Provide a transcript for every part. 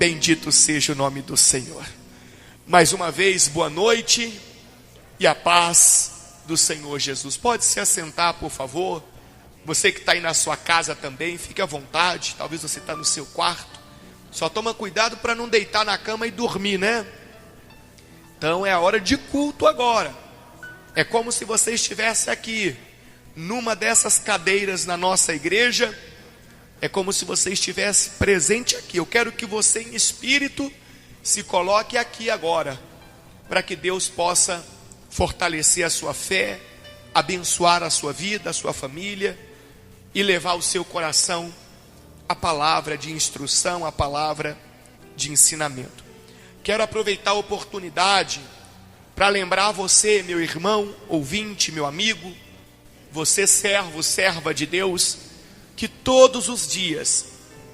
Bendito seja o nome do Senhor. Mais uma vez, boa noite e a paz do Senhor Jesus. Pode se assentar, por favor. Você que está aí na sua casa também, fique à vontade. Talvez você está no seu quarto. Só toma cuidado para não deitar na cama e dormir, né? Então é a hora de culto agora. É como se você estivesse aqui, numa dessas cadeiras na nossa igreja. É como se você estivesse presente aqui. Eu quero que você em espírito se coloque aqui agora, para que Deus possa fortalecer a sua fé, abençoar a sua vida, a sua família e levar ao seu coração a palavra de instrução, a palavra de ensinamento. Quero aproveitar a oportunidade para lembrar você, meu irmão, ouvinte, meu amigo, você servo, serva de Deus, que todos os dias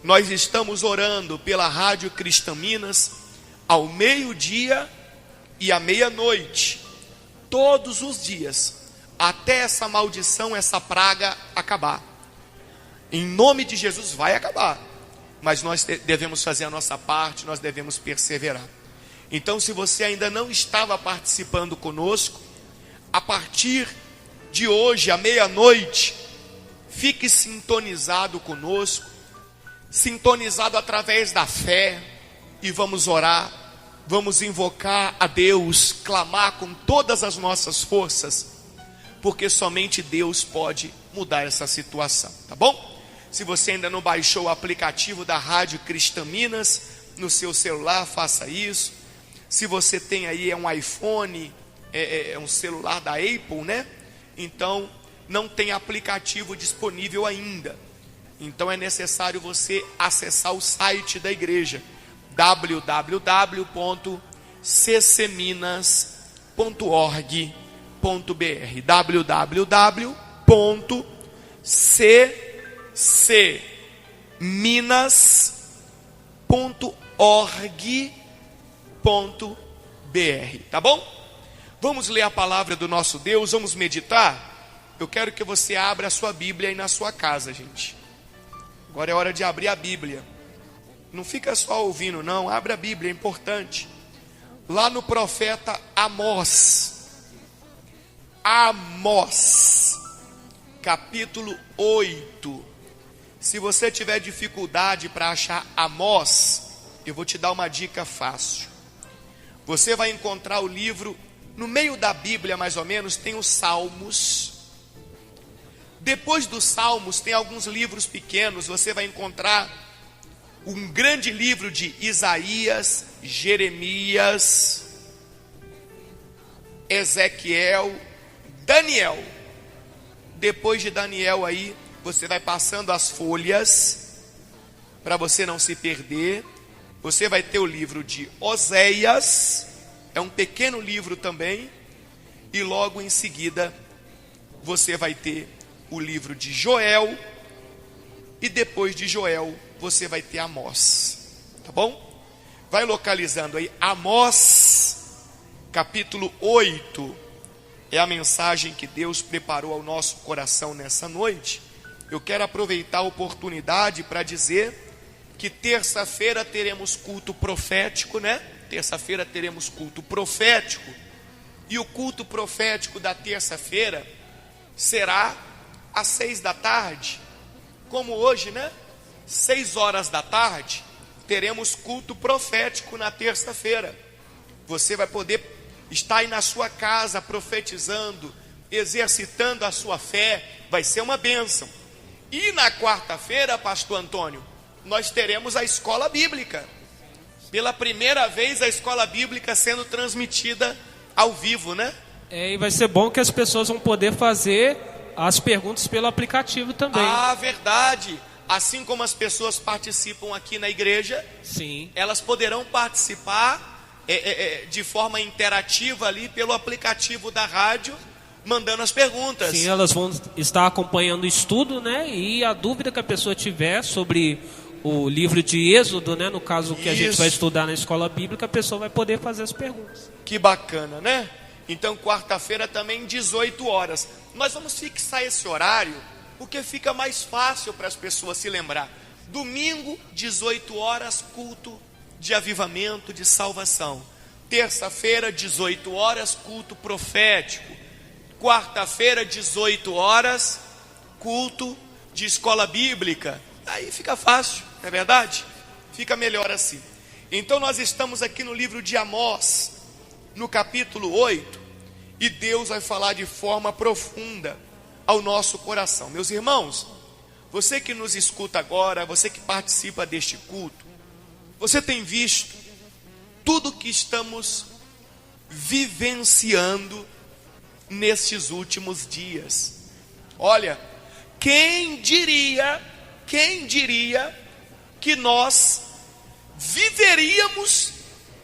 nós estamos orando pela Rádio Cristã Minas ao meio-dia e à meia-noite, todos os dias, até essa maldição, essa praga acabar. Em nome de Jesus vai acabar, mas nós devemos fazer a nossa parte, nós devemos perseverar. Então, se você ainda não estava participando conosco, a partir de hoje, à meia-noite, fique sintonizado conosco, sintonizado através da fé, e vamos orar, vamos invocar a Deus, clamar com todas as nossas forças, porque somente Deus pode mudar essa situação, tá bom? Se você ainda não baixou o aplicativo da Rádio Cristã Minas no seu celular, faça isso. Se você tem aí um iPhone, um celular da Apple, né? Então não tem aplicativo disponível ainda. Então é necessário você acessar o site da igreja, www.ccminas.org.br, www.ccminas.org.br, tá bom? Vamos ler a palavra do nosso Deus, vamos meditar. Eu quero que você abra a sua Bíblia aí na sua casa, gente. Agora é hora de abrir a Bíblia. Não fica só ouvindo, não. Abra a Bíblia, é importante. Lá no profeta Amós, capítulo 8. Se você tiver dificuldade para achar Amós, eu vou te dar uma dica fácil. Você vai encontrar o livro, no meio da Bíblia mais ou menos, tem os Salmos. Depois dos Salmos tem alguns livros pequenos. Você vai encontrar um grande livro de Isaías, Jeremias, Ezequiel, Daniel. Depois de Daniel aí, você vai passando as folhas, para você não se perder. Você vai ter o livro de Oséias, é um pequeno livro também. E logo em seguida, você vai ter o livro de Joel. E depois de Joel, você vai ter Amós, tá bom? Vai localizando aí, Amós, capítulo 8, é a mensagem que Deus preparou ao nosso coração nessa noite. Eu quero aproveitar a oportunidade para dizer que terça-feira teremos culto profético, né? Terça-feira teremos culto profético, e o culto profético da terça-feira será às 6 da tarde, como hoje, né? 6 horas da tarde, teremos culto profético na terça-feira. Você vai poder estar aí na sua casa profetizando, exercitando a sua fé, vai ser uma bênção. E na quarta-feira, pastor Antônio, nós teremos a escola bíblica. Pela primeira vez a escola bíblica sendo transmitida ao vivo, né? E vai ser bom que as pessoas vão poder fazer as perguntas pelo aplicativo também. Ah, verdade. Assim como as pessoas participam aqui na igreja, sim, elas poderão participar de forma interativa ali pelo aplicativo da rádio, mandando as perguntas. Sim, elas vão estar acompanhando o estudo, né? E a dúvida que a pessoa tiver sobre o livro de Êxodo, né? No caso que a gente vai estudar na escola bíblica, a pessoa vai poder fazer as perguntas. Que bacana, né? Então quarta-feira também 18 horas. Nós vamos fixar esse horário porque fica mais fácil para as pessoas se lembrar. Domingo, 18 horas, culto de avivamento, de salvação. Terça-feira, 18 horas, culto profético. Quarta-feira, 18 horas, culto de escola bíblica. Aí fica fácil, não é verdade? Fica melhor assim. Então nós estamos aqui no livro de Amós, no capítulo 8, e Deus vai falar de forma profunda ao nosso coração. Meus irmãos, você que nos escuta agora, você que participa deste culto, você tem visto tudo que estamos vivenciando nestes últimos dias. Olha, quem diria que nós viveríamos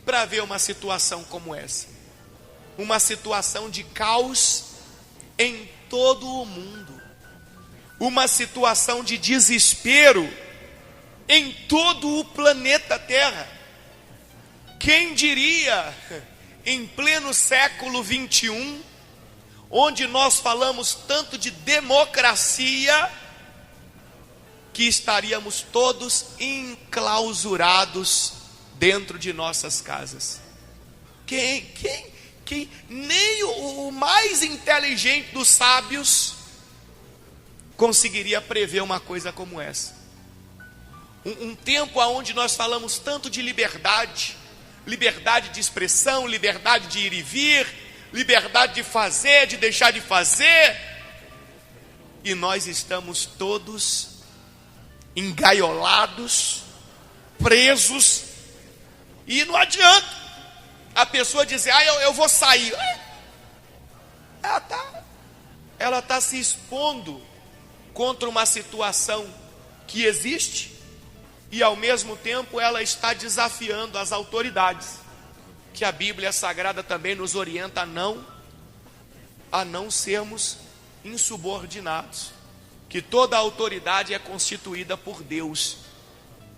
para ver uma situação como essa? Uma situação de caos em todo o mundo, uma situação de desespero em todo o planeta Terra. Quem diria, em pleno século 21, onde nós falamos tanto de democracia, que estaríamos todos enclausurados dentro de nossas casas? Quem nem o mais inteligente dos sábios conseguiria prever uma coisa como essa. Um tempo onde nós falamos tanto de liberdade, liberdade de expressão, liberdade de ir e vir, liberdade de fazer, de deixar de fazer, e nós estamos todos engaiolados, presos, e não adianta a pessoa dizer, eu vou sair. Ela está se expondo contra uma situação que existe, e ao mesmo tempo ela está desafiando as autoridades, que a Bíblia Sagrada também nos orienta a não sermos insubordinados, que toda a autoridade é constituída por Deus.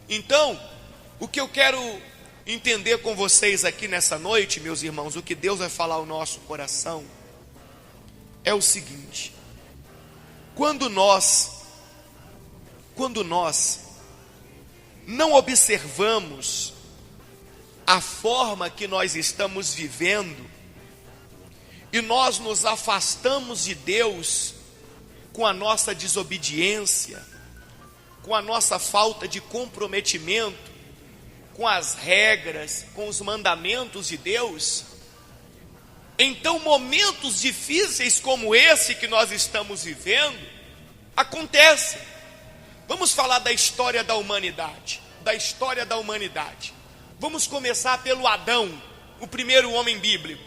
Então, o que eu quero entender com vocês aqui nessa noite, meus irmãos, o que Deus vai falar ao nosso coração, é o seguinte: quando nós não observamos a forma que nós estamos vivendo, e nós nos afastamos de Deus com a nossa desobediência, com a nossa falta de comprometimento com as regras, com os mandamentos de Deus, então momentos difíceis como esse que nós estamos vivendo acontecem. Vamos falar da história da humanidade. Vamos começar pelo Adão, o primeiro homem bíblico.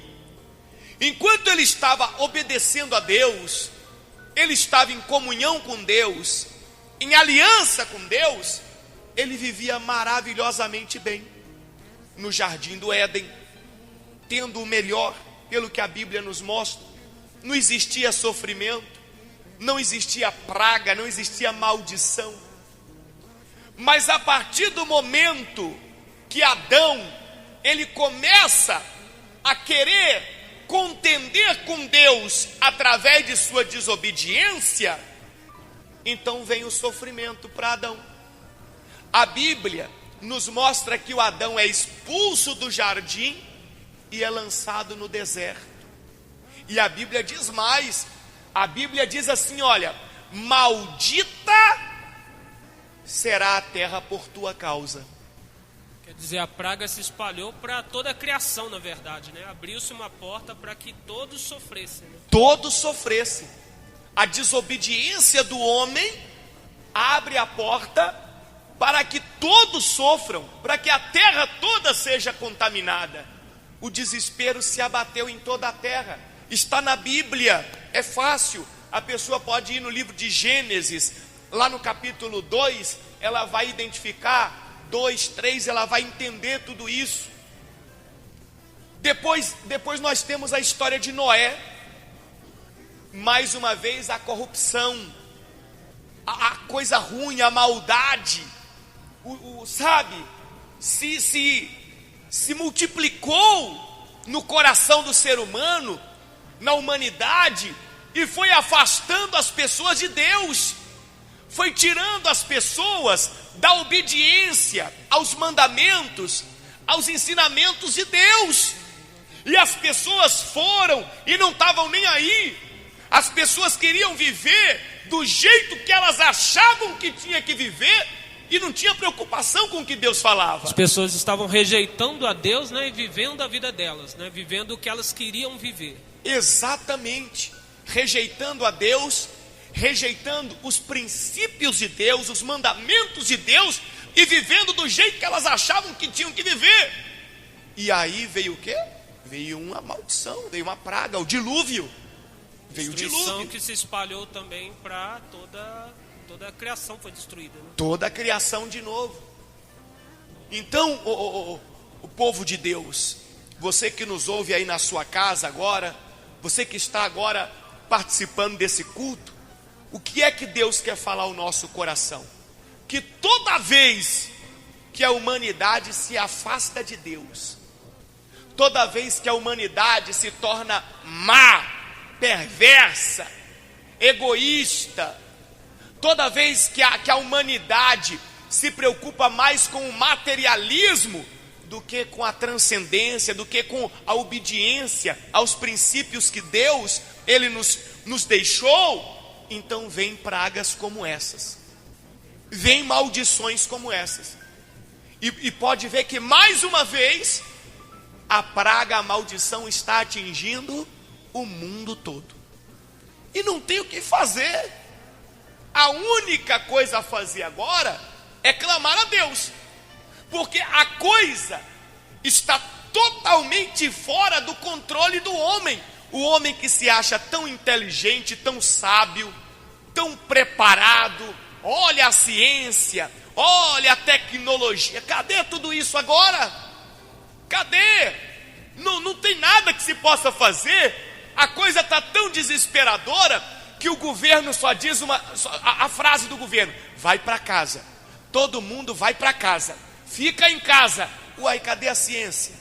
Enquanto ele estava obedecendo a Deus, ele estava em comunhão com Deus, em aliança com Deus, ele vivia maravilhosamente bem no jardim do Éden, tendo o melhor, pelo que a Bíblia nos mostra. Não existia sofrimento, não existia praga, não existia maldição. Mas a partir do momento que Adão, ele começa a querer contender com Deus através de sua desobediência, então vem o sofrimento para Adão. A Bíblia nos mostra que o Adão é expulso do jardim e é lançado no deserto. E a Bíblia diz mais, a Bíblia diz assim, olha, maldita será a terra por tua causa. Quer dizer, a praga se espalhou para toda a criação, na verdade, né? Abriu-se uma porta para que todos sofressem, né? Todos sofressem. A desobediência do homem abre a porta para que todos sofram, para que a terra toda seja contaminada. O desespero se abateu em toda a terra. Está na Bíblia, é fácil. A pessoa pode ir no livro de Gênesis, lá no capítulo 2, ela vai identificar 2, 3, ela vai entender tudo isso. Depois nós temos a história de Noé. Mais uma vez a corrupção, a coisa ruim, a maldade, sabe, se multiplicou no coração do ser humano, na humanidade, e foi afastando as pessoas de Deus, foi tirando as pessoas da obediência aos mandamentos, aos ensinamentos de Deus. E as pessoas foram e não estavam nem aí. As pessoas queriam viver do jeito que elas achavam que tinha que viver e não tinha preocupação com o que Deus falava. As pessoas estavam rejeitando a Deus, né, e vivendo a vida delas, né, vivendo o que elas queriam viver. Exatamente. Rejeitando a Deus, rejeitando os princípios de Deus, os mandamentos de Deus e vivendo do jeito que elas achavam que tinham que viver. E aí veio o quê? Veio uma maldição, veio uma praga, o dilúvio. Veio o dilúvio que se espalhou também para toda a criação foi destruída, né? Toda a criação de novo. Então, o povo de Deus, você que nos ouve aí na sua casa agora, você que está agora participando desse culto, o que é que Deus quer falar ao nosso coração? Que toda vez que a humanidade se afasta de Deus, toda vez que a humanidade se torna má, perversa, egoísta, toda vez que a humanidade se preocupa mais com o materialismo do que com a transcendência, do que com a obediência aos princípios que Deus, Ele nos deixou, então vem pragas como essas, vem maldições como essas, e pode ver que mais uma vez, a praga, a maldição está atingindo o mundo todo, e não tem o que fazer. A única coisa a fazer agora é clamar a Deus, porque a coisa está totalmente fora do controle do homem. O homem que se acha tão inteligente, tão sábio, tão preparado, olha a ciência, olha a tecnologia, cadê tudo isso agora? Cadê? Não tem nada que se possa fazer. A coisa está tão desesperadora que o governo só diz a frase do governo: vai para casa, todo mundo vai para casa, fica em casa. Uai, cadê a ciência?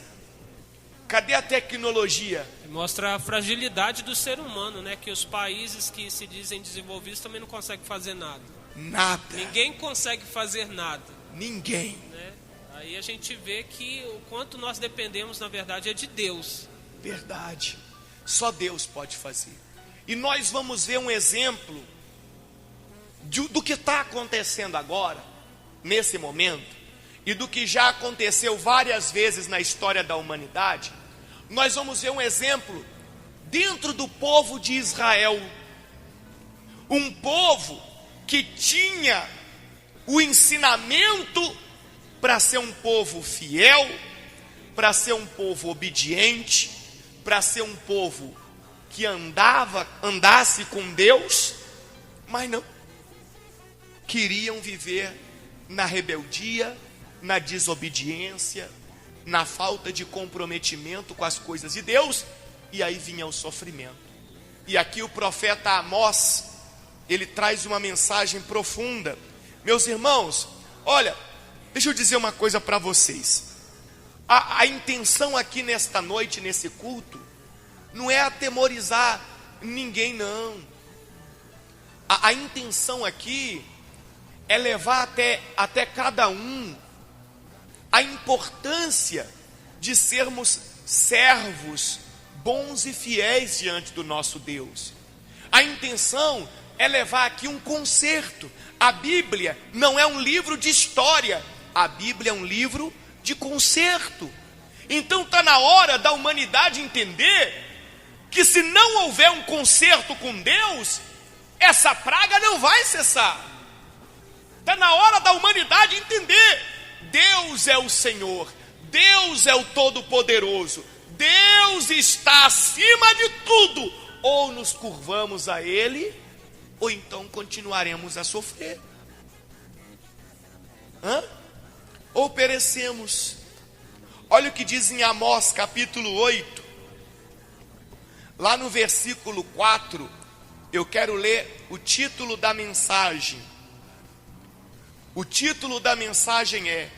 Cadê a tecnologia? Mostra a fragilidade do ser humano, né? Que os países que se dizem desenvolvidos também não conseguem fazer nada. Nada. Ninguém consegue fazer nada. Ninguém. Né? Aí a gente vê que o quanto nós dependemos, na verdade, é de Deus. Verdade. Só Deus pode fazer. E nós vamos ver um exemplo do que está acontecendo agora, nesse momento, e do que já aconteceu várias vezes na história da humanidade. Nós vamos ver um exemplo dentro do povo de Israel, um povo que tinha o ensinamento para ser um povo fiel, para ser um povo obediente, para ser um povo que andasse com Deus, mas não, queriam viver na rebeldia, na desobediência, na falta de comprometimento com as coisas de Deus, e aí vinha o sofrimento. E aqui o profeta Amós, ele traz uma mensagem profunda. Meus irmãos, olha, deixa eu dizer uma coisa para vocês. A intenção aqui nesta noite, nesse culto, não é atemorizar ninguém, não. A intenção aqui é levar até cada um a importância de sermos servos bons e fiéis diante do nosso Deus. A intenção é levar aqui um conserto. A Bíblia não é um livro de história, a Bíblia é um livro de conserto. Então está na hora da humanidade entender que se não houver um conserto com Deus, essa praga não vai cessar. Está na hora da humanidade entender: Deus é o Senhor, Deus é o Todo-Poderoso, Deus está acima de tudo. Ou nos curvamos a Ele, ou então continuaremos a sofrer. Ou perecemos. Olha o que diz em Amós capítulo 8, lá no versículo 4, eu quero ler o título da mensagem. O título da mensagem é: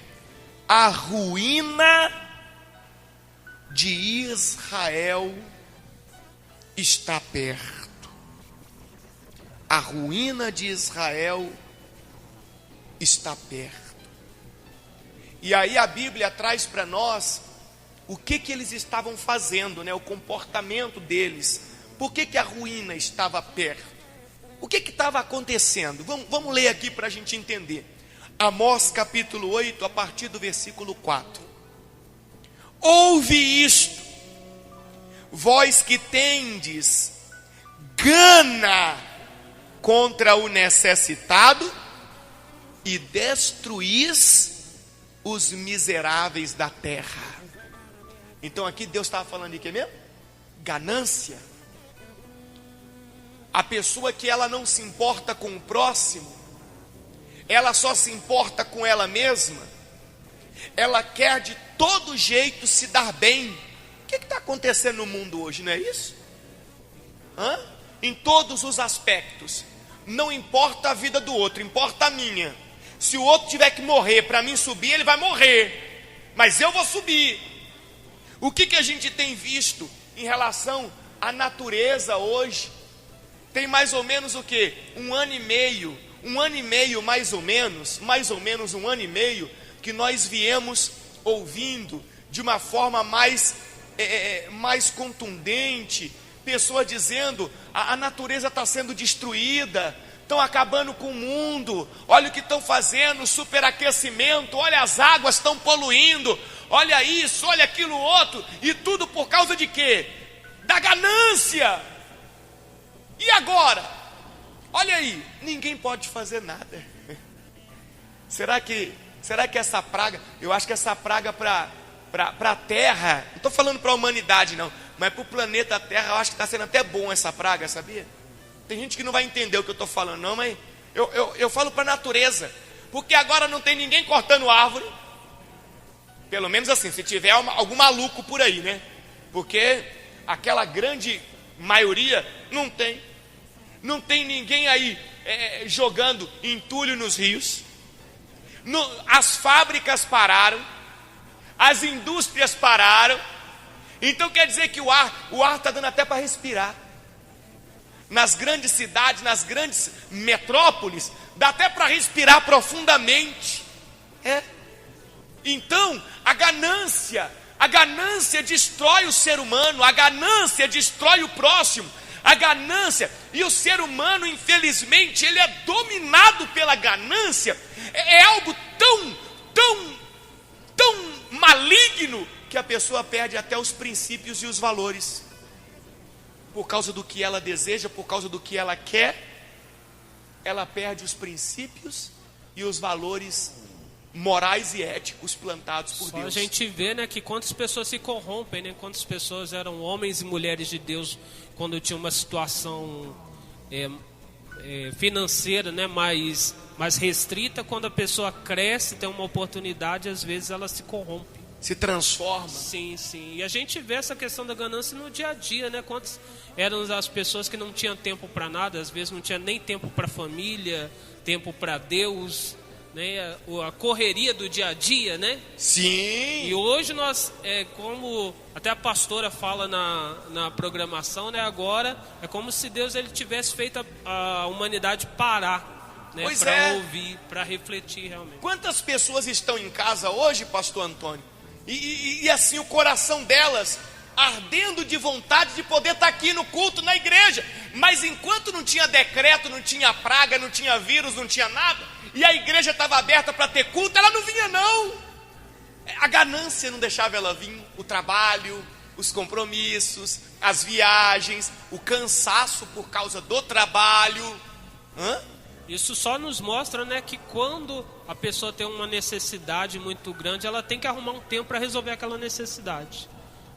A ruína de Israel está perto. A ruína de Israel está perto. E aí a Bíblia traz para nós o que eles estavam fazendo, né? O comportamento deles. Por que a ruína estava perto? O que estava acontecendo? Vamos ler aqui para a gente entender. Amós capítulo 8, a partir do versículo 4. Ouve isto, vós que tendes gana contra o necessitado e destruís os miseráveis da terra. Então aqui Deus estava falando de quê mesmo? Ganância. A pessoa que ela não se importa com o próximo, ela só se importa com ela mesma, ela quer de todo jeito se dar bem. O que está acontecendo no mundo hoje, não é isso? Em todos os aspectos. Não importa a vida do outro, importa a minha. Se o outro tiver que morrer para mim subir, ele vai morrer, mas eu vou subir. O que a gente tem visto em relação à natureza hoje? Tem mais ou menos o quê? Um ano e meio mais ou menos um ano e meio, que nós viemos ouvindo de uma forma mais contundente, pessoas dizendo, a natureza está sendo destruída, estão acabando com o mundo, olha o que estão fazendo, superaquecimento, olha as águas estão poluindo, olha isso, olha aquilo outro, e tudo por causa de quê? Da ganância. E agora? Olha aí, ninguém pode fazer nada. Será que essa praga, eu acho que essa praga para a Terra, não estou falando para a humanidade não, mas para o planeta Terra, eu acho que está sendo até bom essa praga, sabia? Tem gente que não vai entender o que eu estou falando não, mas eu falo para a natureza, porque agora não tem ninguém cortando árvore, pelo menos assim, se tiver algum maluco por aí, né? Porque aquela grande maioria não tem ninguém aí jogando entulho nos rios, as fábricas pararam, as indústrias pararam, então quer dizer que o ar está dando até para respirar. Nas grandes cidades, nas grandes metrópoles, dá até para respirar profundamente. Então, a ganância destrói o ser humano, a ganância destrói o próximo, a ganância, e o ser humano, infelizmente, ele é dominado pela ganância, é algo tão maligno, que a pessoa perde até os princípios e os valores, por causa do que ela deseja, por causa do que ela quer, ela perde os princípios e os valores morais e éticos plantados por Deus. A gente vê, né, que quantas pessoas se corrompem, né? Quantas pessoas eram homens e mulheres de Deus quando tinha uma situação financeira, né, mais restrita. Quando a pessoa cresce, tem uma oportunidade, às vezes ela se corrompe, se transforma. Sim. E a gente vê essa questão da ganância no dia a dia, né? Quantas eram as pessoas que não tinham tempo para nada, às vezes não tinha nem tempo para a família, tempo para Deus, né? A correria do dia a dia, né? Sim. E hoje nós, como até a pastora fala na programação, né? Agora é como se Deus ele tivesse feito a humanidade parar, né? Para ouvir, para refletir realmente. Quantas pessoas estão em casa hoje, pastor Antônio? E assim o coração delas ardendo de vontade de poder estar aqui no culto, na igreja, mas enquanto não tinha decreto, não tinha praga, não tinha vírus, não tinha nada, e a igreja estava aberta para ter culto, ela não vinha não. A ganância não deixava ela vir, o trabalho, os compromissos, as viagens, o cansaço por causa do trabalho. Isso só nos mostra, né, que quando a pessoa tem uma necessidade muito grande, ela tem que arrumar um tempo para resolver aquela necessidade,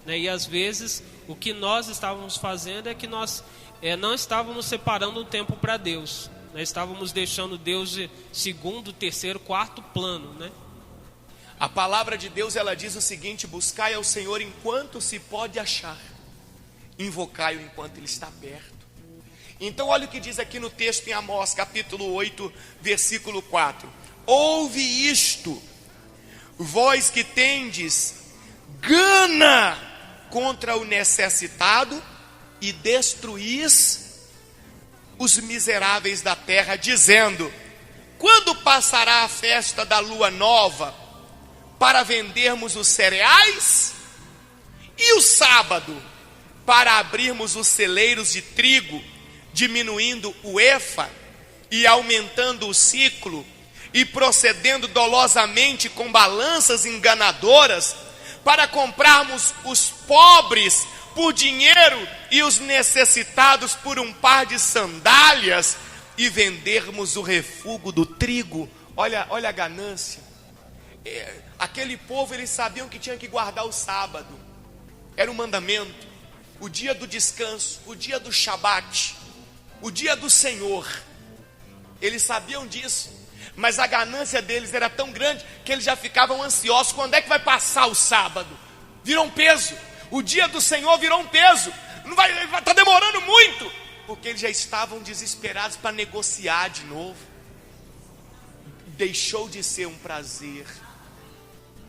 né? E às vezes o que nós estávamos fazendo é que nós não estávamos separando um tempo para Deus, né? Estávamos deixando Deus de segundo, terceiro, quarto plano, né? A palavra de Deus, ela diz o seguinte: buscai ao Senhor enquanto se pode achar, invocai-o enquanto ele está perto. Então olha o que diz aqui no texto em Amós capítulo 8, versículo 4. Ouve isto, vós que tendes gana contra o necessitado e destruís os miseráveis da terra, dizendo: quando passará a festa da lua nova, para vendermos os cereais, e o sábado para abrirmos os celeiros de trigo, diminuindo o efa e aumentando o ciclo, e procedendo dolosamente com balanças enganadoras, para comprarmos os pobres por dinheiro e os necessitados por um par de sandálias, e vendermos o refúgio do trigo. Olha a ganância. Aquele povo, eles sabiam que tinha que guardar o sábado, era um mandamento, o dia do descanso, o dia do Shabat, o dia do Senhor. Eles sabiam disso, mas a ganância deles era tão grande que eles já ficavam ansiosos. Quando é que vai passar o sábado? Virou um peso. O dia do Senhor virou um peso. Não vai, está demorando muito, porque eles já estavam desesperados para negociar de novo. Deixou de ser um prazer,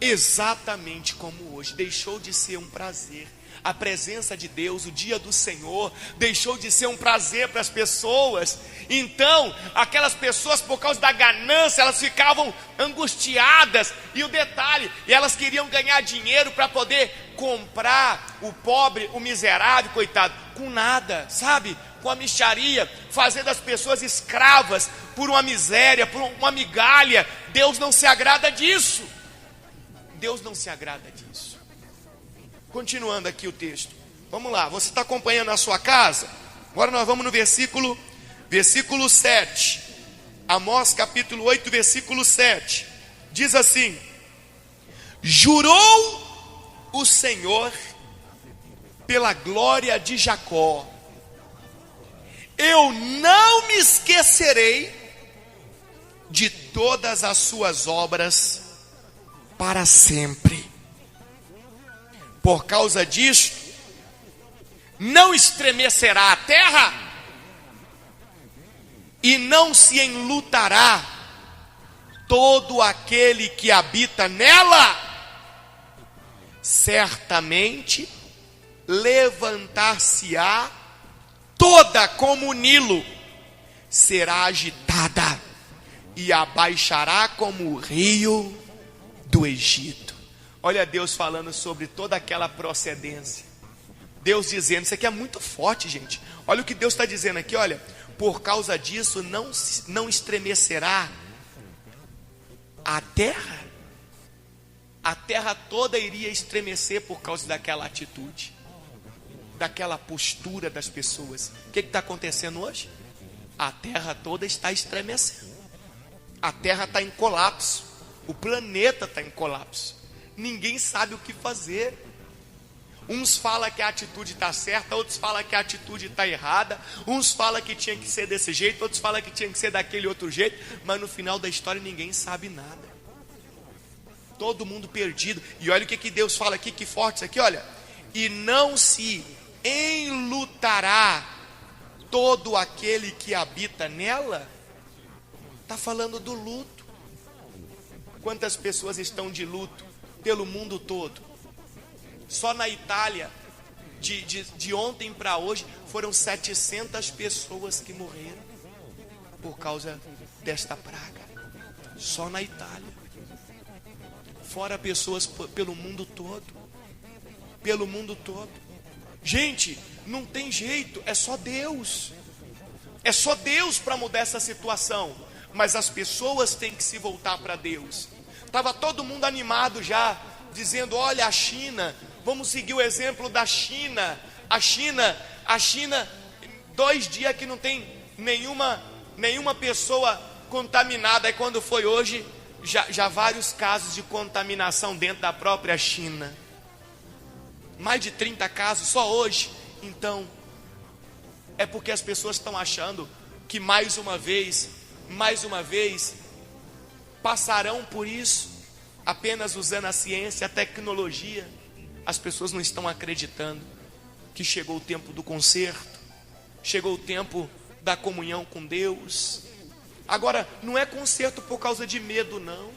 exatamente como hoje. Deixou de ser um prazer. A presença de Deus, o dia do Senhor, deixou de ser um prazer para as pessoas. Então, aquelas pessoas, por causa da ganância, elas ficavam angustiadas. E o detalhe, elas queriam ganhar dinheiro para poder comprar o pobre, o miserável, coitado, com nada, sabe? Com a mixaria, fazendo as pessoas escravas por uma miséria, por uma migalha. Deus não se agrada disso. Deus não se agrada disso. Continuando aqui o texto. Vamos lá, você está acompanhando na sua casa? Agora nós vamos no versículo 7. Amós capítulo 8, versículo 7. Diz assim: jurou o Senhor pela glória de Jacó: eu não me esquecerei de todas as suas obras para sempre. Por causa disto, não estremecerá a terra, e não se enlutará todo aquele que habita nela. Certamente levantar-se-á toda como o Nilo, será agitada e abaixará como o rio do Egito. Olha Deus falando sobre toda aquela procedência. Deus dizendo, isso aqui é muito forte, gente. Olha o que Deus está dizendo aqui, olha. Por causa disso não estremecerá a terra. A terra toda iria estremecer por causa daquela atitude, daquela postura das pessoas. O que está acontecendo hoje? A terra toda está estremecendo. A terra está em colapso. O planeta está em colapso. Ninguém sabe o que fazer. Uns falam que a atitude está certa, outros falam que a atitude está errada. Uns falam que tinha que ser desse jeito, outros falam que tinha que ser daquele outro jeito. Mas no final da história ninguém sabe nada. Todo mundo perdido. E olha o que Deus fala aqui, que forte isso aqui, olha. E não se enlutará todo aquele que habita nela. Está falando do luto. Quantas pessoas estão de luto pelo mundo todo? Só na Itália, de ontem para hoje, foram 700 pessoas que morreram por causa desta praga. Só na Itália. Fora pessoas pelo mundo todo. Pelo mundo todo. Gente, não tem jeito, é só Deus. É só Deus para mudar essa situação. Mas as pessoas têm que se voltar para Deus. Estava todo mundo animado já, dizendo, olha a China, vamos seguir o exemplo da China. A China, 2 dias que não tem nenhuma pessoa contaminada. E quando foi hoje, já vários casos de contaminação dentro da própria China. Mais de 30 casos só hoje. Então, é porque as pessoas estão achando que mais uma vez, passarão por isso, apenas usando a ciência, a tecnologia. As pessoas não estão acreditando que chegou o tempo do conserto, chegou o tempo da comunhão com Deus. Agora, não é conserto por causa de medo, não.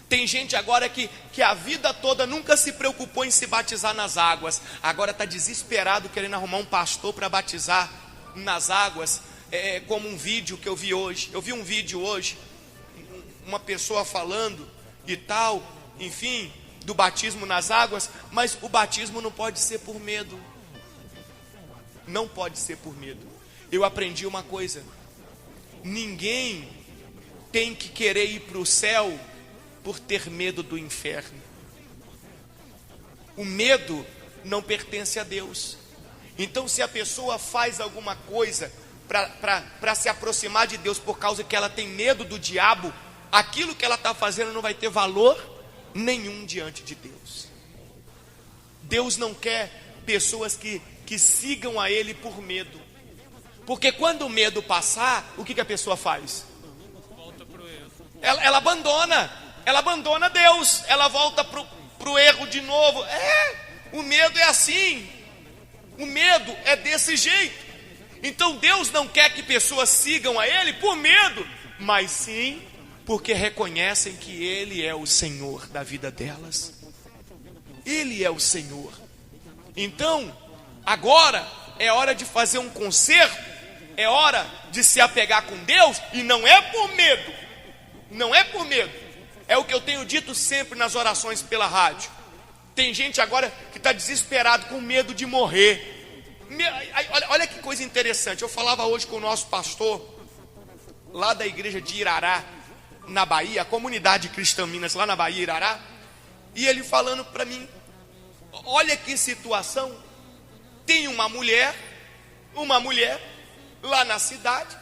Tem gente agora que a vida toda nunca se preocupou em se batizar nas águas. Agora está desesperado querendo arrumar um pastor para batizar nas águas. Como um vídeo que eu vi hoje. Eu vi um vídeo hoje, uma pessoa falando, e tal, enfim, do batismo nas águas, mas o batismo não pode ser por medo. Não pode ser por medo. Eu aprendi uma coisa: ninguém tem que querer ir para o céu por ter medo do inferno. O medo não pertence a Deus. Então, se a pessoa faz alguma coisa para se aproximar de Deus por causa que ela tem medo do diabo, aquilo que ela está fazendo não vai ter valor nenhum diante de Deus. Deus não quer pessoas que sigam a Ele por medo. Porque quando o medo passar, o que a pessoa faz? Volta pro erro. Ela abandona Deus, ela volta pro erro de novo. O medo é assim. O medo é desse jeito. Então Deus não quer que pessoas sigam a Ele por medo, mas sim porque reconhecem que Ele é o Senhor da vida delas. Ele é o Senhor. Então, agora é hora de fazer um conserto, é hora de se apegar com Deus, e não é por medo, não é por medo. É o que eu tenho dito sempre nas orações pela rádio. Tem gente agora que está desesperado, com medo de morrer. Olha que coisa interessante. Eu falava hoje com o nosso pastor lá da igreja de Irará, na Bahia, a comunidade cristã Minas, lá na Bahia, Irará, e ele falando para mim: olha que situação. Tem uma mulher lá na cidade,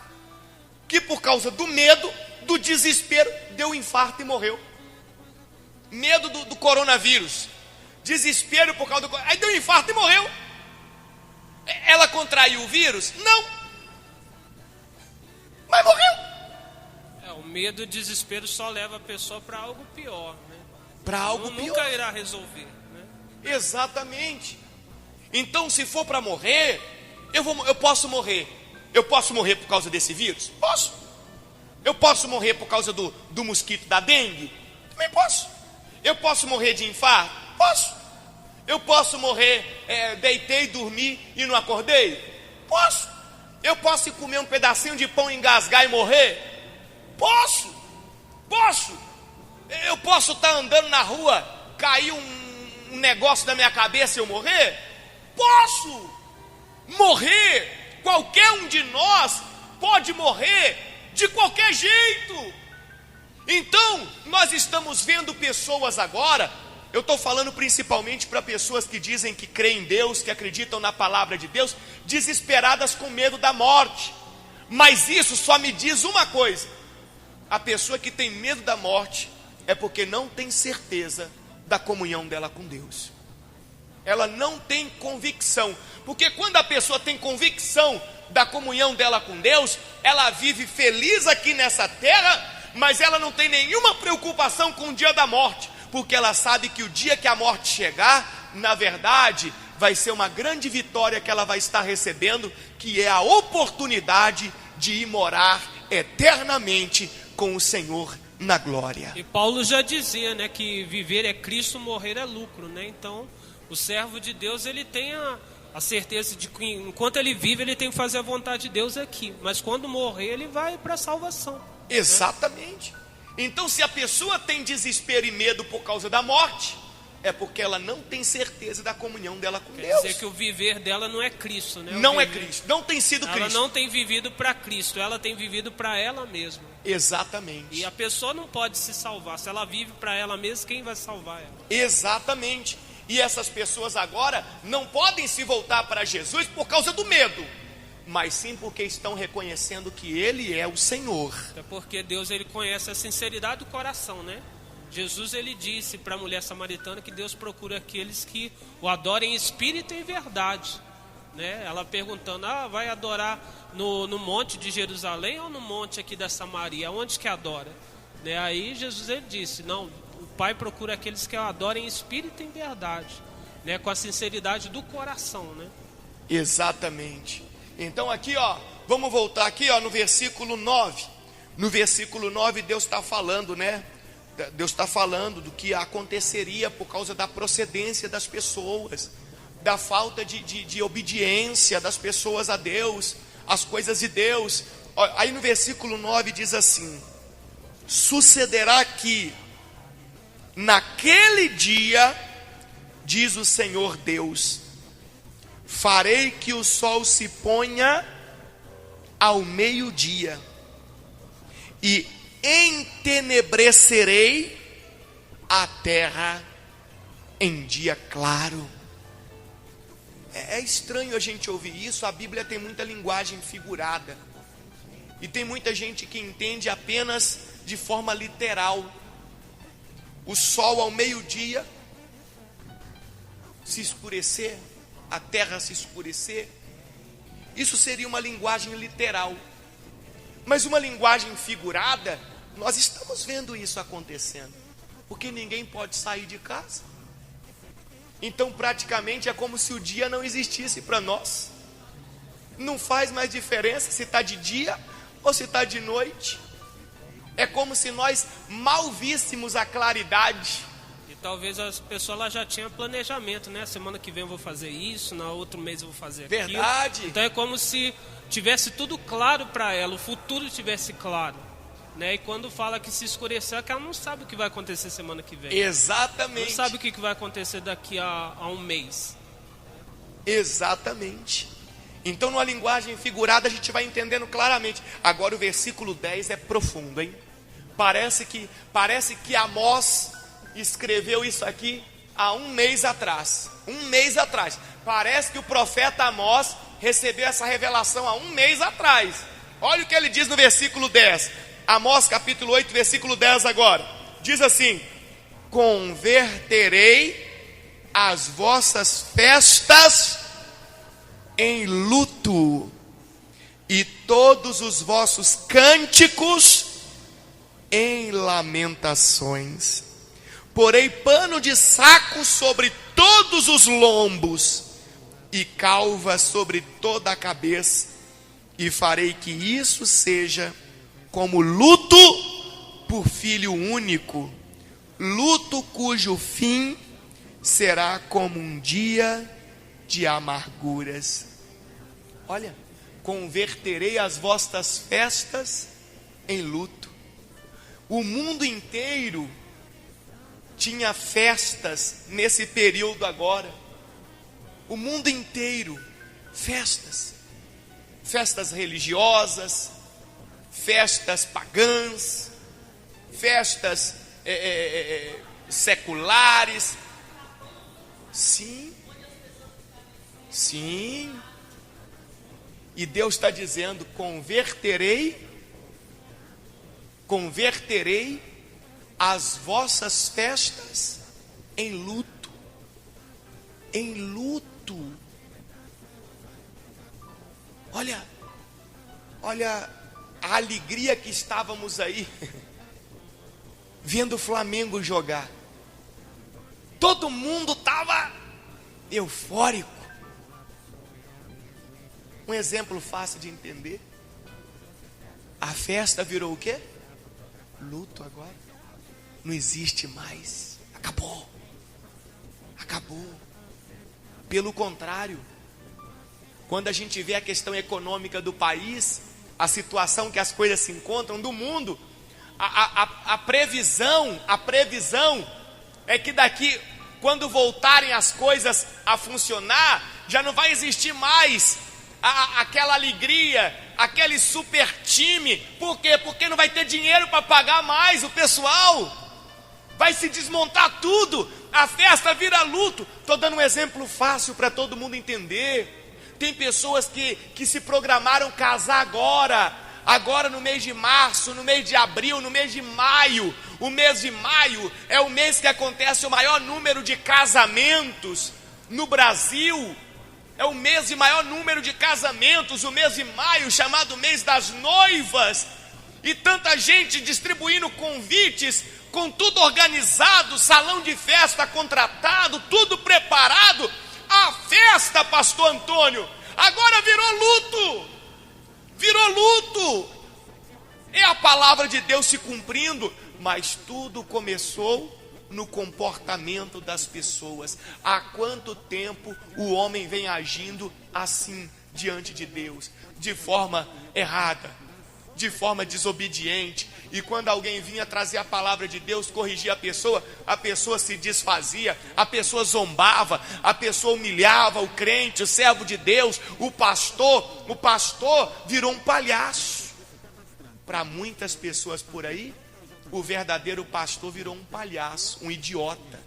que por causa do medo, do desespero, deu infarto e morreu. Medo do coronavírus, desespero por causa do... Aí deu infarto e morreu. Ela contraiu o vírus? Não, mas morreu. O medo e o desespero só leva a pessoa para algo pior, né? Para algo pior. Nunca irá resolver, né? Exatamente. Então, se for para morrer, eu posso morrer. Eu posso morrer por causa desse vírus? Posso. Eu posso morrer por causa do mosquito da dengue? Também posso. Eu posso morrer de infarto? Posso. Eu posso morrer, deitei, dormi e não acordei? Posso. Eu posso ir comer um pedacinho de pão, engasgar e morrer? Posso. Eu posso estar andando na rua, cair um negócio na minha cabeça e eu morrer? Posso. Morrer, qualquer um de nós pode morrer de qualquer jeito. Então, nós estamos vendo pessoas agora, eu estou falando principalmente para pessoas que dizem que creem em Deus, que acreditam na palavra de Deus, desesperadas com medo da morte. Mas isso só me diz uma coisa: a pessoa que tem medo da morte é porque não tem certeza da comunhão dela com Deus. Ela não tem convicção, porque quando a pessoa tem convicção da comunhão dela com Deus, ela vive feliz aqui nessa terra, mas ela não tem nenhuma preocupação com o dia da morte, porque ela sabe que o dia que a morte chegar, na verdade, vai ser uma grande vitória que ela vai estar recebendo, que é a oportunidade de ir morar eternamente com o Senhor na glória. E Paulo já dizia, né, que viver é Cristo, morrer é lucro, né? Então, o servo de Deus, ele tem a certeza de que enquanto ele vive, ele tem que fazer a vontade de Deus aqui, mas quando morrer, ele vai para a salvação. Exatamente. Então, se a pessoa tem desespero e medo por causa da morte, é porque ela não tem certeza da comunhão dela com Deus. Quer dizer que o viver dela não é Cristo, né? Não é Cristo, não tem sido Cristo. Ela não tem vivido para Cristo, ela tem vivido para ela mesma. Exatamente. E a pessoa não pode se salvar. Se ela vive para ela mesma, quem vai salvar ela? Exatamente. E essas pessoas agora não podem se voltar para Jesus por causa do medo, mas sim porque estão reconhecendo que Ele é o Senhor. É porque Deus, Ele conhece a sinceridade do coração, né? Jesus, Ele disse para a mulher samaritana que Deus procura aqueles que o adorem em espírito e em verdade, né? Ela perguntando, vai adorar no monte de Jerusalém ou no monte aqui da Samaria? Onde que adora? Né? Aí Jesus, Ele disse, não, o Pai procura aqueles que o adorem em espírito e em verdade, né? Com a sinceridade do coração, né? Exatamente. Então aqui, vamos voltar aqui, no versículo 9. No versículo 9 Deus está falando, né? Deus está falando do que aconteceria por causa da procedência das pessoas, da falta de obediência das pessoas a Deus, as coisas de Deus. Aí no versículo 9 diz assim: sucederá que, naquele dia, diz o Senhor Deus, farei que o sol se ponha ao meio-dia, e entenebrecerei a terra em dia claro. É estranho a gente ouvir isso. A Bíblia tem muita linguagem figurada, e tem muita gente que entende apenas de forma literal. O sol ao meio-dia se escurecer, a terra se escurecer, isso seria uma linguagem literal. Mas uma linguagem figurada, nós estamos vendo isso acontecendo, porque ninguém pode sair de casa. Então praticamente é como se o dia não existisse para nós. Não faz mais diferença se está de dia ou se está de noite. É como se nós mal víssemos a claridade. E talvez as pessoas lá já tinham planejamento, né? Semana que vem eu vou fazer isso, no outro mês eu vou fazer aquilo. Verdade. Então é como se tivesse tudo claro para ela, o futuro tivesse claro, né? E quando fala que se escureceu, é que ela não sabe o que vai acontecer semana que vem. Exatamente. Não sabe o que vai acontecer daqui a um mês. Exatamente. Então, numa linguagem figurada, a gente vai entendendo claramente. Agora, o versículo 10 é profundo, hein? Parece que Amós escreveu isso aqui há um mês atrás. Um mês atrás. Parece que o profeta Amós recebeu essa revelação há um mês atrás. Olha o que ele diz no versículo 10. Amós capítulo 8, versículo 10 agora. Diz assim: converterei as vossas festas em luto, e todos os vossos cânticos em lamentações. Porei pano de saco sobre todos os lombos, e calva sobre toda a cabeça, e farei que isso seja como luto por filho único, luto cujo fim será como um dia de amarguras. Olha, converterei as vossas festas em luto. O mundo inteiro tinha festas nesse período agora. O mundo inteiro, festas religiosas, festas pagãs, festas seculares. Sim. E Deus está dizendo: converterei as vossas festas em luto. Em luto. Olha a alegria que estávamos aí vendo o Flamengo jogar. Todo mundo estava eufórico. Um exemplo fácil de entender. A festa virou o quê? Luto agora. Não existe mais. Acabou. Pelo contrário, quando a gente vê a questão econômica do país, a situação que as coisas se encontram do mundo, a previsão é que daqui, quando voltarem as coisas a funcionar, já não vai existir mais aquela alegria, aquele super time. Por quê? Porque não vai ter dinheiro para pagar mais o pessoal. Vai se desmontar tudo. A festa vira luto. Estou dando um exemplo fácil para todo mundo entender. Tem pessoas que se programaram casar agora no mês de março, no mês de abril, no mês de maio. O mês de maio é o mês que acontece o maior número de casamentos no Brasil. É o mês de maior número de casamentos, o mês de maio, chamado mês das noivas. E tanta gente distribuindo convites, com tudo organizado, salão de festa contratado, tudo preparado. A festa, pastor Antônio, agora virou luto. É a palavra de Deus se cumprindo, mas tudo começou no comportamento das pessoas. Há quanto tempo o homem vem agindo assim diante de Deus? De forma errada, de forma desobediente. e quando alguém vinha trazer a palavra de Deus, corrigia a pessoa se desfazia, a pessoa zombava, a pessoa humilhava o crente, o servo de Deus, o pastor virou um palhaço. Para muitas pessoas por aí, o verdadeiro pastor virou um palhaço, um idiota,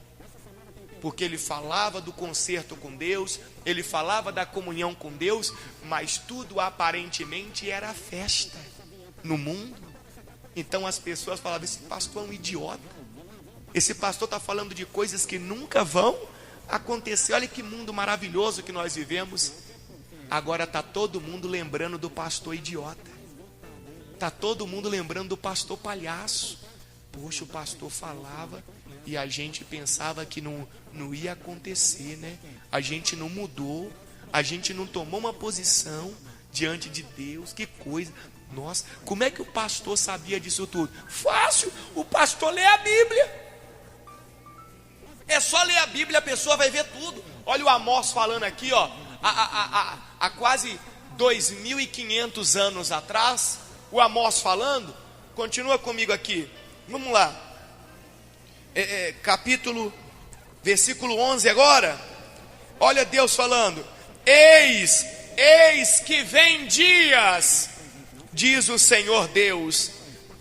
porque ele falava do concerto com Deus, ele falava da comunhão com Deus, mas tudo aparentemente era festa no mundo. Então as pessoas falavam: esse pastor é um idiota, esse pastor está falando de coisas que nunca vão acontecer. Olha que mundo maravilhoso que nós vivemos. Agora está todo mundo lembrando do pastor idiota, está todo mundo lembrando do pastor palhaço. Poxa, o pastor falava e a gente pensava que não ia acontecer, né? A gente não mudou, a gente não tomou uma posição diante de Deus. Que coisa! Nossa, como é que o pastor sabia disso tudo? Fácil, o pastor lê a Bíblia. É só ler a Bíblia, a pessoa vai ver tudo. Olha o Amós falando aqui, ó, há quase 2.500 anos atrás, o Amós falando. Continua comigo aqui. Vamos lá, versículo 11 agora. Olha Deus falando: eis que vem dias, diz o Senhor Deus,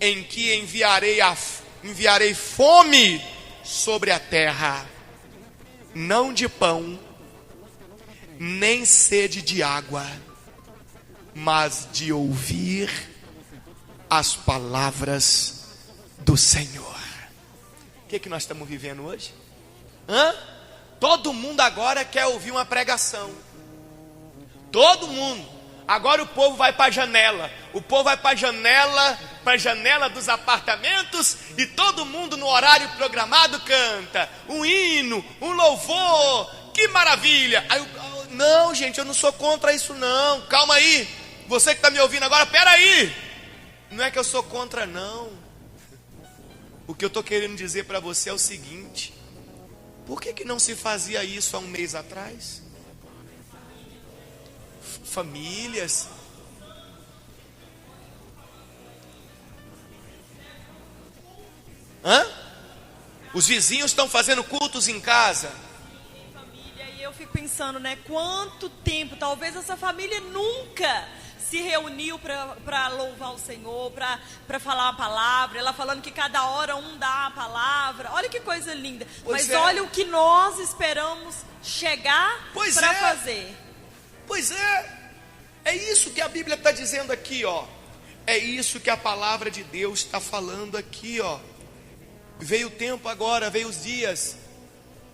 em que enviarei fome sobre a terra, não de pão, nem sede de água, mas de ouvir as palavras do Senhor. O que nós estamos vivendo hoje? Todo mundo agora quer ouvir uma pregação. Todo mundo. Agora o povo vai para a janela. O povo vai para a janela dos apartamentos, e todo mundo no horário programado canta um hino, um louvor. Que maravilha! Não, gente, eu não sou contra isso não. Calma aí. Você que está me ouvindo agora, peraí. Não é que eu sou contra não. O que eu estou querendo dizer para você é o seguinte: por que não se fazia isso há um mês atrás? Famílias. Os vizinhos estão fazendo cultos em casa. Família, e eu fico pensando, né? Quanto tempo, talvez essa família nunca se reuniu para louvar o Senhor, para falar a palavra. Ela falando que cada hora um dá a palavra. Olha que coisa linda. Mas olha o que nós esperamos chegar para fazer. Pois é isso que a Bíblia está dizendo aqui, ó. É isso que a palavra de Deus está falando aqui, ó. Veio o tempo agora, veio os dias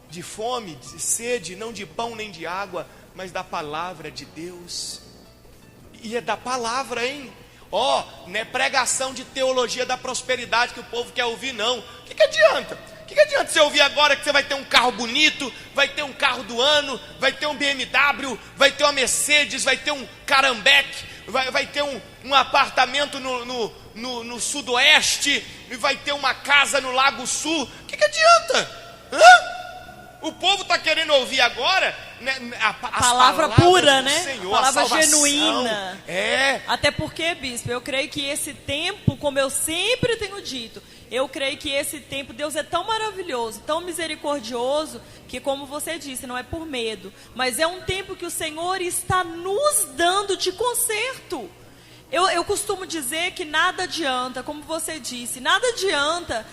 de fome, de sede, não de pão nem de água, mas da palavra de Deus. E é da palavra, hein? Não é pregação de teologia da prosperidade que o povo quer ouvir, não. O que adianta? O que adianta você ouvir agora que você vai ter um carro bonito, vai ter um carro do ano, vai ter um BMW, vai ter uma Mercedes, vai ter um Carambeque, vai ter um apartamento no sudoeste, e vai ter uma casa no Lago Sul? O que adianta? O povo está querendo ouvir agora, né, a palavra pura, né? Senhor, palavra genuína. É. Até porque, bispo, eu creio que esse tempo, como eu sempre tenho dito, eu creio que esse tempo, Deus é tão maravilhoso, tão misericordioso, que, como você disse, não é por medo, mas é um tempo que o Senhor está nos dando de conserto. Eu costumo dizer que nada adianta, como você disse, nada adianta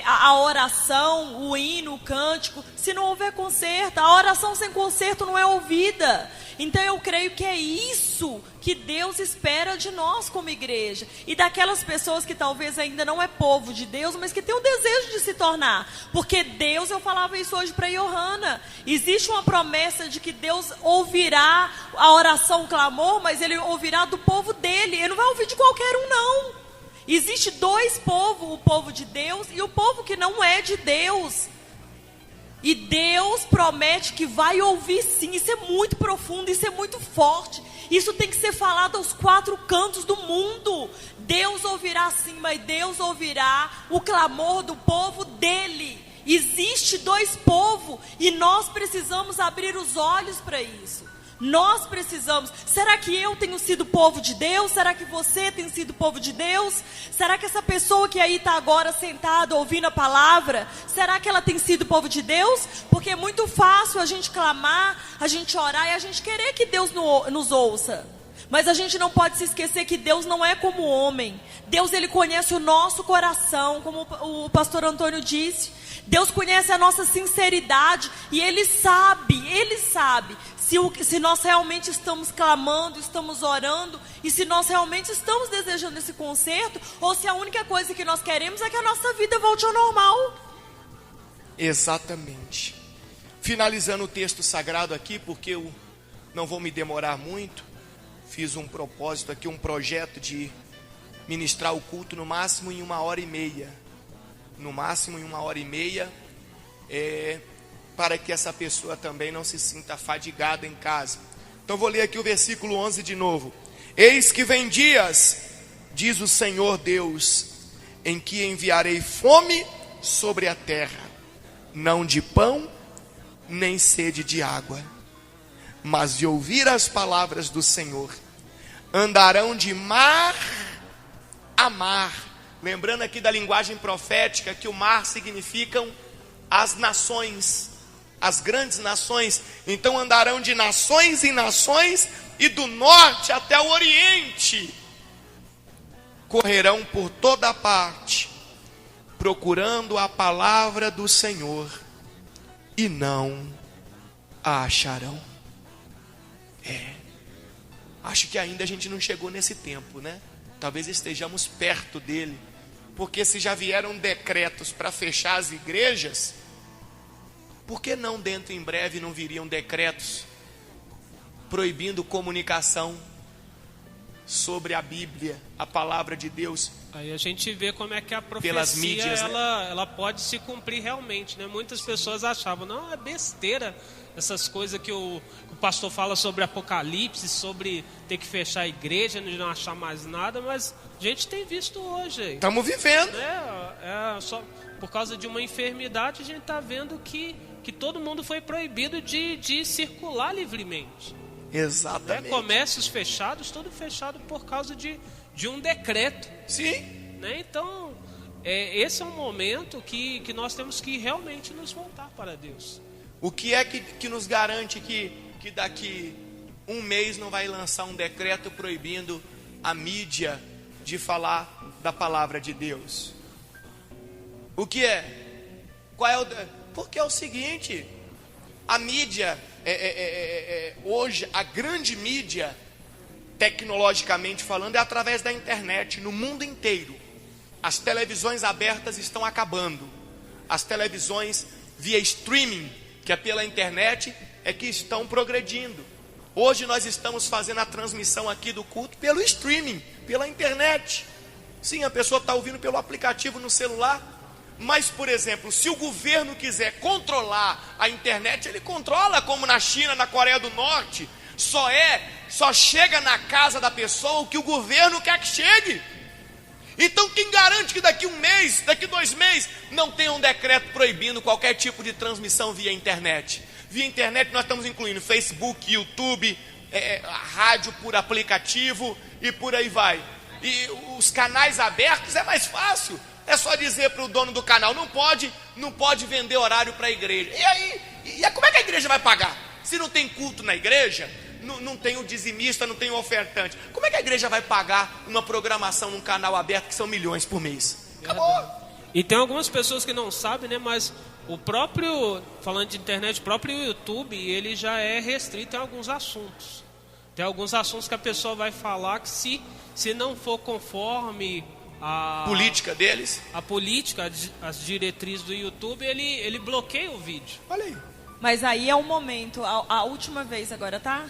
a oração, o hino, o cântico, se não houver conserto. A oração sem conserto não é ouvida. Então eu creio que é isso que Deus espera de nós como igreja. E daquelas pessoas que talvez ainda não é povo de Deus, mas que tem o desejo de se tornar. Porque Deus, eu falava isso hoje para Johanna, existe uma promessa de que Deus ouvirá a oração, o clamor, mas Ele ouvirá do povo dele. Ele não vai ouvir de qualquer um, não. Existe dois povos, o povo de Deus e o povo que não é de Deus. E Deus promete que vai ouvir sim. Isso é muito profundo, isso é muito forte. Isso tem que ser falado aos quatro cantos do mundo. Deus ouvirá sim, mas Deus ouvirá o clamor do povo dele. Existe dois povos e nós precisamos abrir os olhos para isso. Nós precisamos. Será que eu tenho sido povo de Deus? Será que você tem sido povo de Deus? Será que essa pessoa que aí está agora sentada ouvindo a palavra, será que ela tem sido povo de Deus? Porque é muito fácil a gente clamar, a gente orar e a gente querer que Deus nos ouça. Mas a gente não pode se esquecer que Deus não é como homem. Deus, Ele conhece o nosso coração, como o pastor Antônio disse. Deus conhece a nossa sinceridade e Ele sabe se nós realmente estamos clamando, estamos orando e se nós realmente estamos desejando esse conserto ou se a única coisa que nós queremos é que a nossa vida volte ao normal. Exatamente. Finalizando o texto sagrado aqui, porque eu não vou me demorar muito, fiz um propósito aqui, um projeto de ministrar o culto no máximo em 1h30. No máximo em 1h30, para que essa pessoa também não se sinta fadigada em casa. Então vou ler aqui o versículo 11 de novo. Eis que vem dias, diz o Senhor Deus, em que enviarei fome sobre a terra, não de pão, nem sede de água, mas de ouvir as palavras do Senhor. Andarão de mar a mar. Lembrando aqui da linguagem profética que o mar significam as nações, as grandes nações. Então andarão de nações em nações e do norte até o oriente. Correrão por toda parte, procurando a palavra do Senhor e não a acharão. Acho que ainda a gente não chegou nesse tempo, né? Talvez estejamos perto dele. Porque se já vieram decretos para fechar as igrejas, por que não dentro em breve não viriam decretos proibindo comunicação sobre a Bíblia, a palavra de Deus? Aí a gente vê como é que a profecia pelas mídias, ela pode se cumprir realmente, né? Muitas pessoas achavam, não, é besteira essas coisas que o pastor fala sobre Apocalipse, sobre ter que fechar a igreja, não achar mais nada, mas a gente tem visto hoje. Estamos vivendo. Só por causa de uma enfermidade, a gente está vendo que todo mundo foi proibido de circular livremente. Exatamente. Comércios fechados, tudo fechado por causa de um decreto. Sim. Né? Então, esse é um momento que nós temos que realmente nos voltar para Deus. O que é que nos garante que daqui um mês não vai lançar um decreto proibindo a mídia de falar da palavra de Deus? O que é? Porque é o seguinte, a mídia, hoje, a grande mídia, tecnologicamente falando, é através da internet, no mundo inteiro. As televisões abertas estão acabando. As televisões via streaming, que é pela internet, é que estão progredindo. Hoje nós estamos fazendo a transmissão aqui do culto pelo streaming, pela internet. Sim, a pessoa está ouvindo pelo aplicativo no celular. Mas, por exemplo, se o governo quiser controlar a internet, ele controla, como na China, na Coreia do Norte. Só chega na casa da pessoa o que o governo quer que chegue. Então quem garante que daqui 1 mês, daqui 2 meses, não tem um decreto proibindo qualquer tipo de transmissão via internet? Via internet nós estamos incluindo Facebook, YouTube, rádio por aplicativo e por aí vai. E os canais abertos é mais fácil. É só dizer para o dono do canal, não pode vender horário para a igreja. E aí, como é que a igreja vai pagar? Se não tem culto na igreja, não tem o dizimista, não tem o ofertante. Como é que a igreja vai pagar uma programação num canal aberto que são milhões por mês? Acabou. E tem algumas pessoas que não sabem, né? Mas o próprio, falando de internet, o próprio YouTube, ele já é restrito em alguns assuntos. Tem alguns assuntos que a pessoa vai falar que se não for conforme a política deles, a política, as diretrizes do YouTube, ele bloqueia o vídeo. Olha aí. Mas aí é o momento, a última vez agora, tá?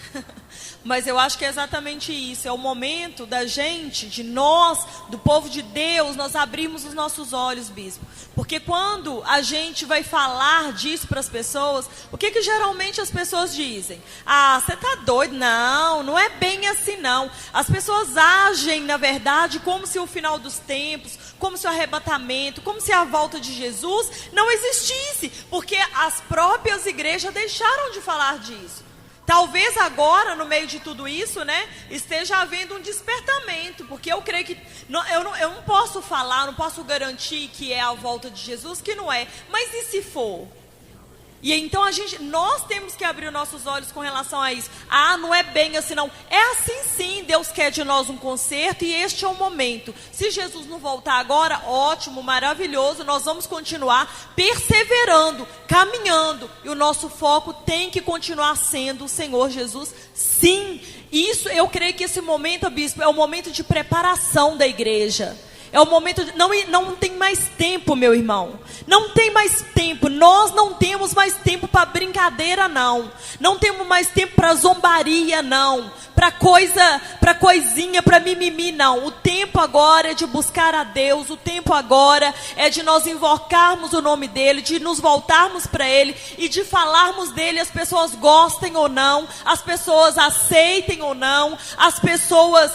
Mas eu acho que é exatamente isso, é o momento da gente, de nós, do povo de Deus, nós abrirmos os nossos olhos, bispo. Porque quando a gente vai falar disso para as pessoas, o que geralmente as pessoas dizem? Ah, você tá doido? Não é bem assim não. As pessoas agem, na verdade, como se o final dos tempos, como se o arrebatamento, como se a volta de Jesus não existisse. Porque as próprias igrejas deixaram de falar disso. Talvez agora, no meio de tudo isso, né, esteja havendo um despertamento, porque eu creio que eu não posso falar, não posso garantir que é a volta de Jesus, que não é. Mas e se for? E então nós temos que abrir nossos olhos com relação a isso. Ah, não é bem assim não. É assim sim, Deus quer de nós um conserto e este é o momento. Se Jesus não voltar agora, ótimo, maravilhoso, nós vamos continuar perseverando, caminhando. E o nosso foco tem que continuar sendo o Senhor Jesus, sim. Isso, eu creio que esse momento, bispo, é o momento de preparação da igreja. É o momento de, não tem mais tempo, meu irmão. Não tem mais tempo. Nós não temos mais tempo para brincadeira, não. Não temos mais tempo para zombaria, não. Para coisinha, para mimimi, não. O tempo agora é de buscar a Deus. O tempo agora é de nós invocarmos o nome dEle, de nos voltarmos para Ele e de falarmos dEle. As pessoas gostem ou não, as pessoas aceitem ou não, as pessoas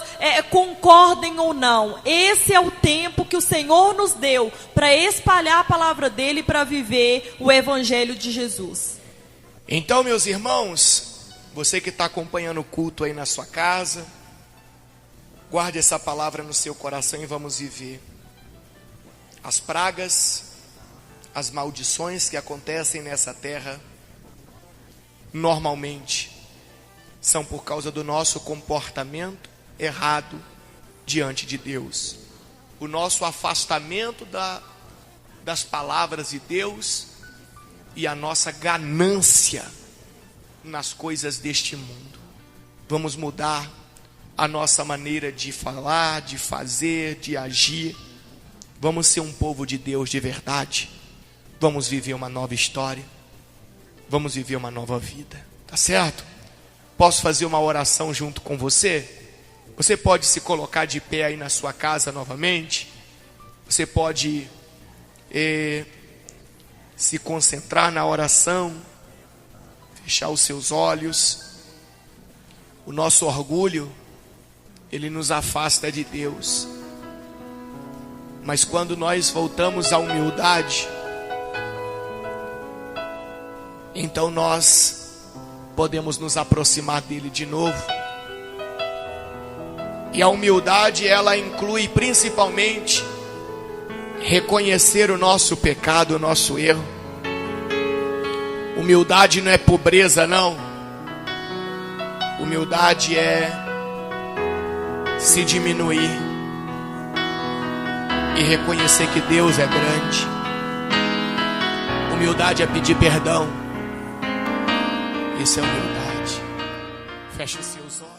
concordem ou não. Esse é o tempo que o Senhor nos deu para espalhar a palavra dEle e para viver o Evangelho de Jesus. Então, meus irmãos, você que está acompanhando o culto aí na sua casa, guarde essa palavra no seu coração e vamos viver. As pragas, as maldições que acontecem nessa terra, normalmente, são por causa do nosso comportamento errado diante de Deus. O nosso afastamento das palavras de Deus e a nossa ganância nas coisas deste mundo. Vamos mudar a nossa maneira de falar, de fazer, de agir. Vamos ser um povo de Deus de verdade. Vamos viver uma nova história. Vamos viver uma nova vida. Tá certo? Posso fazer uma oração junto com você? Você pode se colocar de pé aí na sua casa novamente. Você pode se concentrar na oração, fechar os seus olhos. O nosso orgulho, ele nos afasta de Deus. Mas quando nós voltamos à humildade, então nós podemos nos aproximar dele de novo. E a humildade, ela inclui principalmente reconhecer o nosso pecado, o nosso erro. Humildade não é pobreza, não. Humildade é se diminuir e reconhecer que Deus é grande. Humildade é pedir perdão. Isso é humildade. Feche seus olhos.